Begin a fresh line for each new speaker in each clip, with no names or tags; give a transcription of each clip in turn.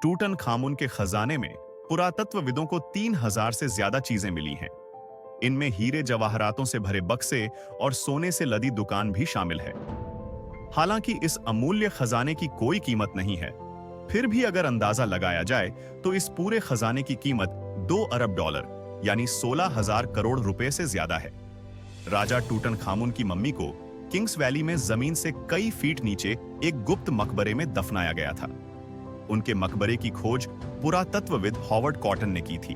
टूटन खामुन के खजाने में पुरातत्वविदों को 3000 से ज्यादा चीजें मिली हैं। इनमें हीरे जवाहरातों से भरे बक्से और सोने से लदी दुकान भी शामिल है। हालांकि इस अमूल्य खजाने की कोई कीमत नहीं है, फिर भी अगर अंदाजा लगाया जाए तो इस पूरे खजाने की कीमत 2 अरब डॉलर यानी 16,000 करोड़ रुपए से ज्यादा है। राजा टूटन खामुन की मम्मी को किंग्स वैली में जमीन से कई फीट नीचे एक गुप्त मकबरे में दफनाया गया था। उनके मकबरे की खोज पुरातत्वविद हॉवर्ड कॉटन ने की थी।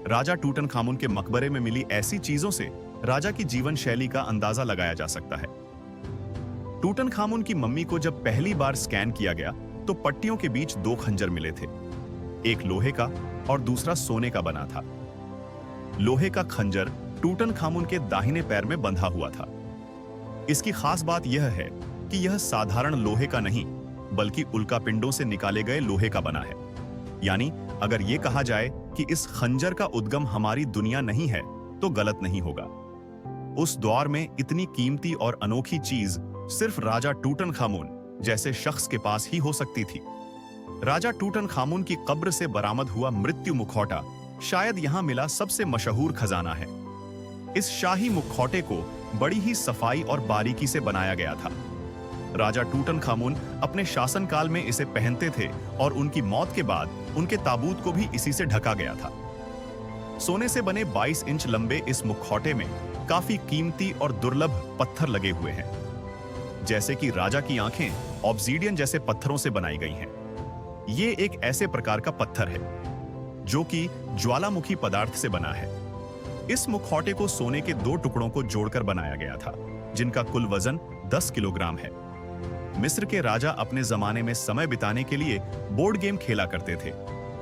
राजा टूटन खामुन के मकबरे में मिली ऐसी चीजों से राजा की जीवन शैली का अंदाजा लगाया जा सकता है। टूटन खामुन की मम्मी को जब पहली बार स्कैन किया गया तो पट्टियों के बीच 2 खंजर मिले थे, एक लोहे का और दूसरा सोने का बना था। लोहे का खंजर टूटन खामुन के दाहिने पैर में बंधा हुआ था। इसकी खास बात यह है कि यह साधारण लोहे का नहीं बल्कि उल्कापिंडों से निकाले गए लोहे का बना है। यानी अगर यह कहा जाए कि इस खंजर का उद्गम हमारी दुनिया नहीं है तो गलत नहीं होगा। उस दौर में इतनी कीमती और अनोखी चीज सिर्फ राजा टूटन खामुन जैसे शख्स के पास ही हो सकती थी। राजा टूटन खामुन की कब्र से बरामद हुआ मृत्यु मुखौटा शायद यहां मिला सबसे मशहूर खजाना है। इस शाही मुखौटे को बड़ी ही सफाई और बारीकी से बनाया गया था। राजा टूटन खामुन अपने शासनकाल में इसे पहनते थे और उनकी मौत के बाद उनके ताबूत को भी इसी से ढका गया था। सोने से बने 22 इंच लंबे इस मुखौटे में काफी कीमती और दुर्लभ पत्थर लगे हुए हैं। जैसे कि राजा की आंखें ऑब्सीडियन जैसे पत्थरों से बनाई गई हैं। ये एक ऐसे प्रकार का पत्थर है जो कि ज्वालामुखी पदार्थ से बना है। इस मुखौटे को सोने के 2 टुकड़ों को जोड़कर बनाया गया था, जिनका कुल वजन 10 किलोग्राम है। मिस्र के राजा अपने जमाने में समय बिताने के लिए बोर्ड गेम खेला करते थे,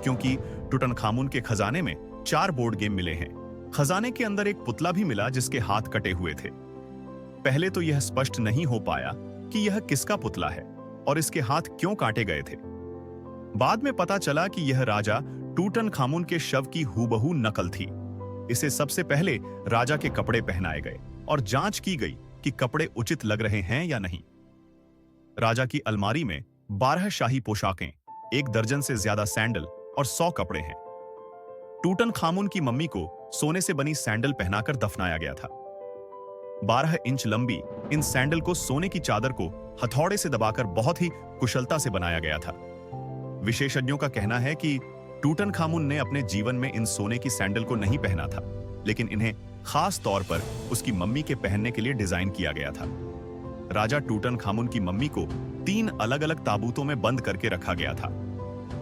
क्योंकि टूटनखामुन के खजाने में 4 बोर्ड गेम मिले हैं। खजाने के अंदर एक पुतला भी मिला जिसके हाथ कटे हुए थे। पहले तो यह स्पष्ट नहीं हो पाया कि यह किसका पुतला है और इसके हाथ क्यों काटे गए थे। बाद में पता चला कि यह राजा टूटनखामुन के शव की हूबहू नकल थी। इसे सबसे पहले राजा के कपड़े पहनाए गए और जांच की गई कि कपड़े उचित लग रहे हैं या नहीं। राजा की अलमारी में 12 शाही पोशाकें, 1 दर्जन से ज्यादा सैंडल और 100 कपड़े हैं। टूटनखामुन की मम्मी को सोने से बनी सैंडल पहनाकर दफनाया गया था। 12 इंच लंबी इन सैंडल को सोने की चादर को हथौड़े से दबाकर बहुत ही कुशलता से बनाया गया था। विशेषज्ञों का कहना है कि टूटनखामुन ने अपने जीवन में इन सोने की सैंडल को नहीं पहना था, लेकिन इन्हें खास तौर पर उसकी मम्मी के पहनने के लिए डिजाइन किया गया था। राजा टूटनखामुन की मम्मी को 3 अलग-अलग ताबूतों में बंद करके रखा गया था,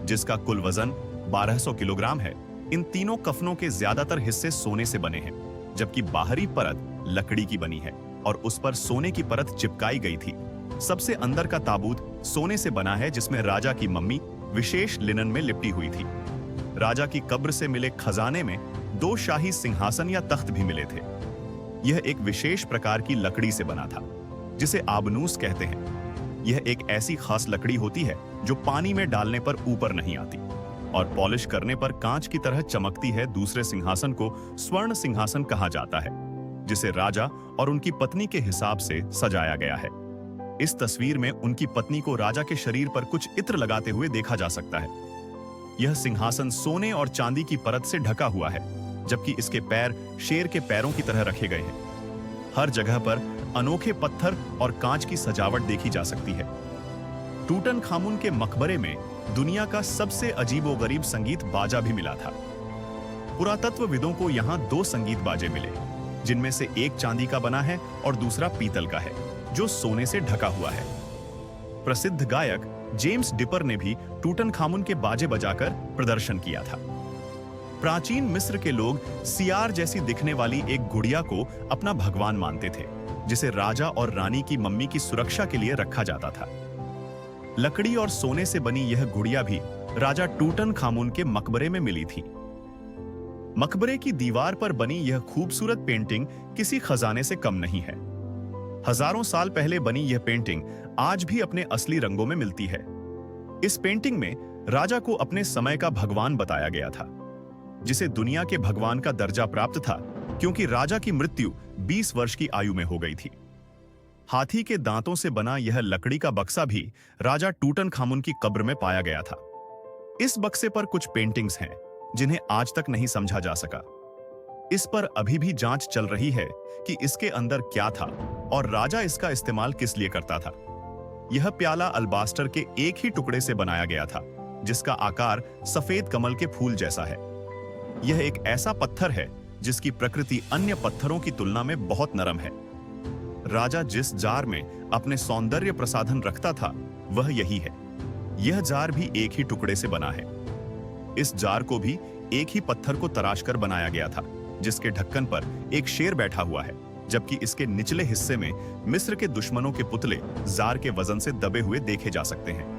जिसका कुल वजन 1200 किलोग्राम है। इन तीनों कफनों के ज्यादातर हिस्से सोने से बने हैं, जबकि बाहरी परत लकड़ी की बनी है और उस पर सोने की परत चिपकाई गई थी। सबसे अंदर का ताबूत सोने से बना है, जिसमें राजा की मम्मी विशेष लिनन में लिपटी हुई थी। राजा की कब्र से मिले खजाने में 2 शाही सिंहासन या तख्त भी मिले थे। यह एक विशेष प्रकार की लकड़ी से बना था, जिसे आबनूस कहते हैं। यह एक ऐसी खास लकड़ी होती है जो पानी में डालने पर ऊपर नहीं आती और पॉलिश करने पर कांच की तरह चमकती है। दूसरे सिंहासन को स्वर्ण सिंहासन कहा जाता है, जिसे राजा और उनकी पत्नी के हिसाब से सजाया गया है। इस तस्वीर में उनकी पत्नी को राजा के शरीर पर कुछ इत्र लगाते हुए देखा जा सकता है। यह सिंहासन सोने और चांदी की परत से ढका हुआ है, जबकि इसके पैर शेर के पैरों की तरह रखे गए हैं। हर जगह पर अनोखे पत्थर और कांच की सजावट देखी जा सकती है। टूटनखामुन के मकबरे में दुनिया का सबसे अजीबोगरीब संगीत बाजा भी मिला था। पुरातत्वविदों को यहाँ 2 संगीत बाजे मिले, जिनमें से एक चांदी का बना है और दूसरा पीतल का है, जो सोने से ढका हुआ है। प्रसिद्ध गायक जेम्स डिपर ने भी टूटनखामुन के बाजे बजाकर प्रदर्शन किया था। प्राचीन मिस्र के लोग सियार जैसी दिखने वाली एक गुड़िया को अपना भगवान मानते थे, जिसे राजा और रानी की मम्मी की सुरक्षा के लिए रखा जाता था। लकड़ी और सोने से बनी यह गुड़िया भी राजा टूटनखामुन के मकबरे में मिली थी। मकबरे की दीवार पर बनी यह खूबसूरत पेंटिंग किसी खजाने से कम नहीं है। हजारों साल पहले बनी यह पेंटिंग आज भी अपने असली रंगों में मिलती है। इस पेंटिंग में राजा को अपने समय का भगवान बताया गया था, जिसे दुनिया के भगवान का दर्जा प्राप्त था, क्योंकि राजा की मृत्यु 20 वर्ष की आयु में हो गई थी। हाथी के दांतों से बना यह लकड़ी का बक्सा भी राजा टूटनखामुन की कब्र में पाया गया था। इस बक्से पर कुछ पेंटिंग्स हैं जिन्हें आज तक नहीं समझा जा सका। इस पर अभी भी जांच चल रही है कि इसके अंदर क्या था और राजा इसका इस्तेमाल किस लिए करता था। यह प्याला अल्बास्टर के एक ही टुकड़े से बनाया गया था, जिसका आकार सफेद कमल के फूल जैसा है। यह एक ऐसा पत्थर है जिसकी प्रकृति अन्य पत्थरों की तुलना में बहुत नरम है। राजा जिस जार में अपने सौंदर्य प्रसाधन रखता था वह यही है। यह जार भी एक ही टुकड़े से बना है। इस जार को भी एक ही पत्थर को तराशकर बनाया गया था, जिसके ढक्कन पर एक शेर बैठा हुआ है, जबकि इसके निचले हिस्से में मिस्र के दुश्मनों के पुतले जार के वजन से दबे हुए देखे जा सकते हैं।